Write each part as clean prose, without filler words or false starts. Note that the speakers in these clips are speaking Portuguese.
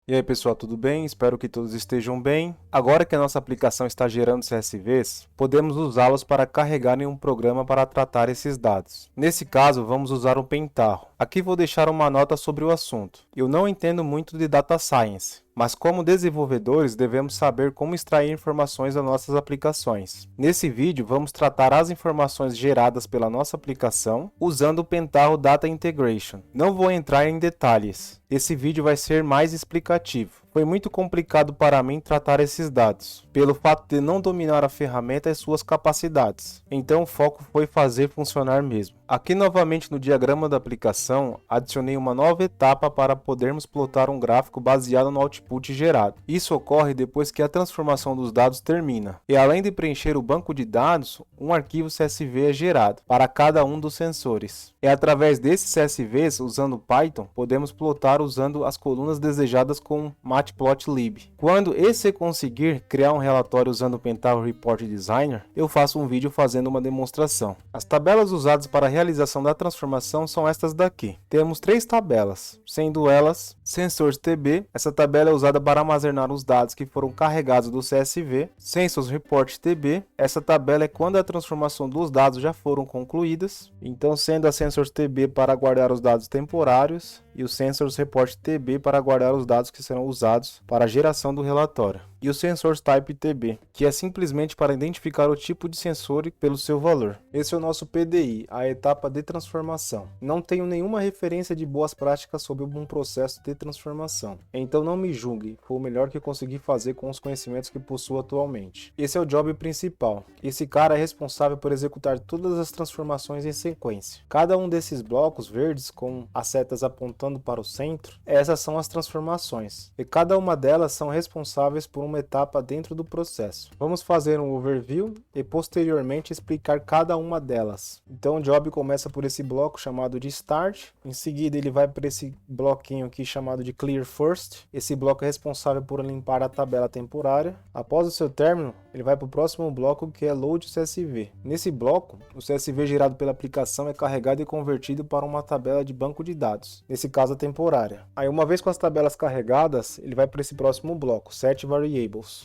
E aí pessoal, tudo bem? Espero que todos estejam bem. Agora que a nossa aplicação está gerando CSVs, podemos usá-los para carregar em um programa para tratar esses dados. Nesse caso, vamos usar o Pentaho. Aqui vou deixar uma nota sobre o assunto. Eu não entendo muito de Data Science, mas como desenvolvedores devemos saber como extrair informações das nossas aplicações. Nesse vídeo vamos tratar as informações geradas pela nossa aplicação usando o Pentaho Data Integration. Não vou entrar em detalhes, esse vídeo vai ser mais explicativo. Foi muito complicado para mim tratar esses dados, pelo fato de não dominar a ferramenta e suas capacidades. Então o foco foi fazer funcionar mesmo. Aqui novamente no diagrama da aplicação, adicionei uma nova etapa para podermos plotar um gráfico baseado no output gerado. Isso ocorre depois que a transformação dos dados termina. E além de preencher o banco de dados, um arquivo CSV é gerado para cada um dos sensores. E através desses CSVs, usando Python, podemos plotar usando as colunas desejadas com Matplotlib. Quando esse conseguir criar um relatório usando o Pentaho Report Designer, eu faço um vídeo fazendo uma demonstração. As tabelas usadas para a realização da transformação são estas daqui. Temos 3 tabelas, sendo elas SensorsDB, essa tabela é usada para armazenar os dados que foram carregados do CSV, SensorsReportDB, essa tabela é quando a transformação dos dados já foram concluídas, então sendo a SensorsDB para guardar os dados temporários e o SensorsReportDB para guardar os dados que serão usados para a geração do relatório. E o SensorsTypeDB, que é simplesmente para identificar o tipo de sensor pelo seu valor. Esse é o nosso PDI, a etapa de transformação. Não tenho nenhuma referência de boas práticas sobre um processo de transformação, então não me julgue, foi o melhor que consegui fazer com os conhecimentos que possuo atualmente. Esse é o job principal. Esse cara é responsável por executar todas as transformações em sequência. Cada um desses blocos verdes com as setas apontando para o centro, essas são as transformações, e cada uma delas são responsáveis por uma etapa dentro do processo. Vamos fazer um overview e posteriormente explicar cada uma delas. Então o job começa por esse bloco chamado de Start, em seguida ele vai para esse bloquinho aqui chamado de Clear First, esse bloco é responsável por limpar a tabela temporária. Após o seu término, ele vai para o próximo bloco que é Load CSV. Nesse bloco, o CSV gerado pela aplicação é carregado e convertido para uma tabela de banco de dados, nesse caso a temporária. Aí uma vez com as tabelas carregadas, ele vai para esse próximo bloco, Set Variables.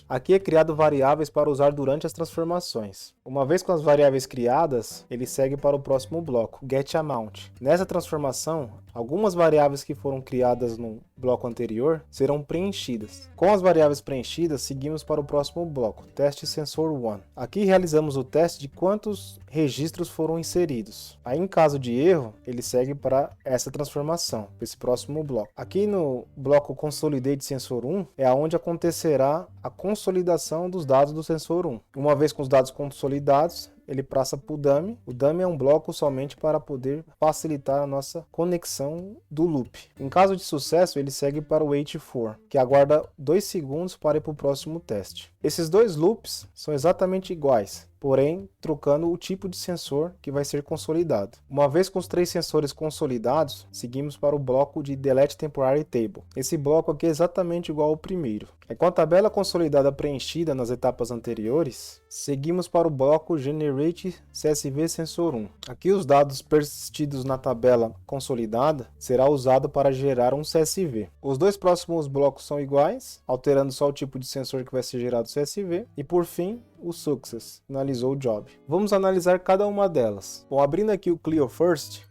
Aqui é criado variáveis para usar durante as transformações. Uma vez com as variáveis criadas, ele segue para o próximo bloco, GetAmount. Nessa transformação, algumas variáveis que foram criadas no bloco anterior serão preenchidas. Com as variáveis preenchidas, seguimos para o próximo bloco, Teste Sensor 1. Aqui realizamos o teste de quantos registros foram inseridos. Aí em caso de erro, ele segue para essa transformação, para esse próximo bloco. Aqui no bloco Consolidate Sensor 1 é onde acontecerá a consolidação dos dados do sensor 1. Uma vez com os dados consolidados, ele passa para o dummy. O dummy é um bloco somente para poder facilitar a nossa conexão do loop. Em caso de sucesso, ele segue para o wait for, que aguarda 2 segundos para ir para o próximo teste. Esses 2 loops são exatamente iguais, porém trocando o tipo de sensor que vai ser consolidado. Uma vez com os 3 sensores consolidados, seguimos para o bloco de Delete Temporary Table. Esse bloco aqui é exatamente igual ao primeiro. Com a tabela consolidada preenchida nas etapas anteriores, seguimos para o bloco Generate CSV Sensor 1. Aqui os dados persistidos na tabela consolidada será usado para gerar um CSV. Os 2 próximos blocos são iguais, alterando só o tipo de sensor que vai ser gerado CSV. E por fim, o Success finalizou o job. Vamos analisar cada uma delas. Bom, abrindo aqui o Clear First,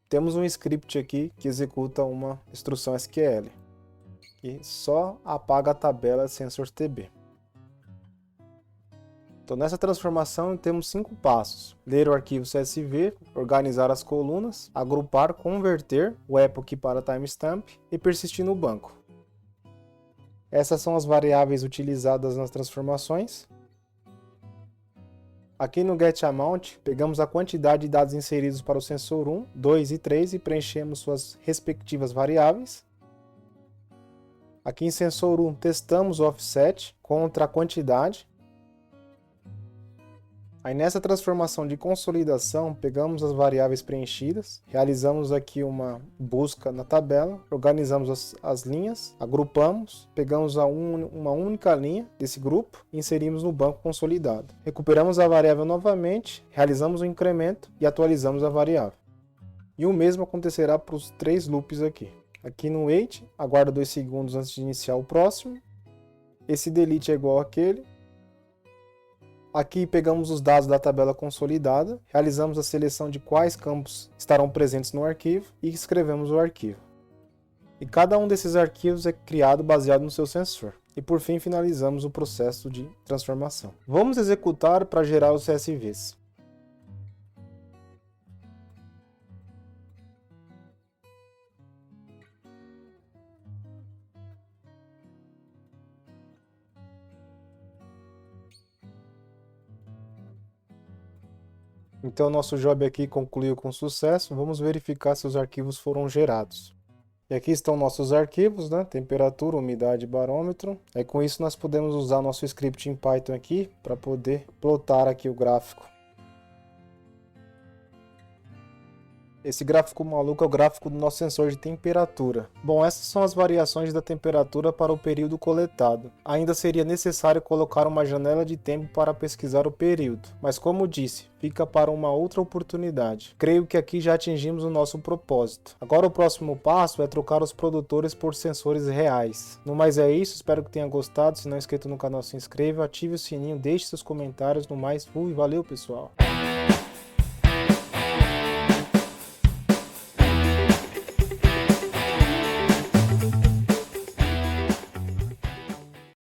temos um script aqui que executa uma instrução SQL. E só apaga a tabela SensorsDB. Então nessa transformação temos 5 passos: ler o arquivo CSV, organizar as colunas, agrupar, converter o epoch para timestamp e persistir no banco. Essas são as variáveis utilizadas nas transformações. Aqui no GetAmount, pegamos a quantidade de dados inseridos para o sensor 1, 2 e 3 e preenchemos suas respectivas variáveis. Aqui em sensor 1, testamos o offset contra a quantidade. Aí nessa transformação de consolidação, pegamos as variáveis preenchidas, realizamos aqui uma busca na tabela, organizamos as linhas, agrupamos, pegamos uma única linha desse grupo e inserimos no banco consolidado. Recuperamos a variável novamente, realizamos o incremento e atualizamos a variável. E o mesmo acontecerá para os 3 loops aqui. Aqui no wait, aguarda 2 segundos antes de iniciar o próximo. Esse delete é igual àquele. Aqui pegamos os dados da tabela consolidada, realizamos a seleção de quais campos estarão presentes no arquivo e escrevemos o arquivo. E cada um desses arquivos é criado baseado no seu sensor. E por fim finalizamos o processo de transformação. Vamos executar para gerar os CSVs. Então nosso job aqui concluiu com sucesso. Vamos verificar se os arquivos foram gerados. E aqui estão nossos arquivos, né? Temperatura, umidade e barômetro. Aí com isso nós podemos usar nosso script em Python aqui para poder plotar aqui o gráfico. Esse gráfico maluco é o gráfico do nosso sensor de temperatura. Bom, essas são as variações da temperatura para o período coletado. Ainda seria necessário colocar uma janela de tempo para pesquisar o período, mas como disse, fica para uma outra oportunidade. Creio que aqui já atingimos o nosso propósito. Agora o próximo passo é trocar os produtores por sensores reais. No mais é isso, espero que tenha gostado. Se não é inscrito no canal, se inscreva, ative o sininho, deixe seus comentários. No mais, fui, valeu pessoal!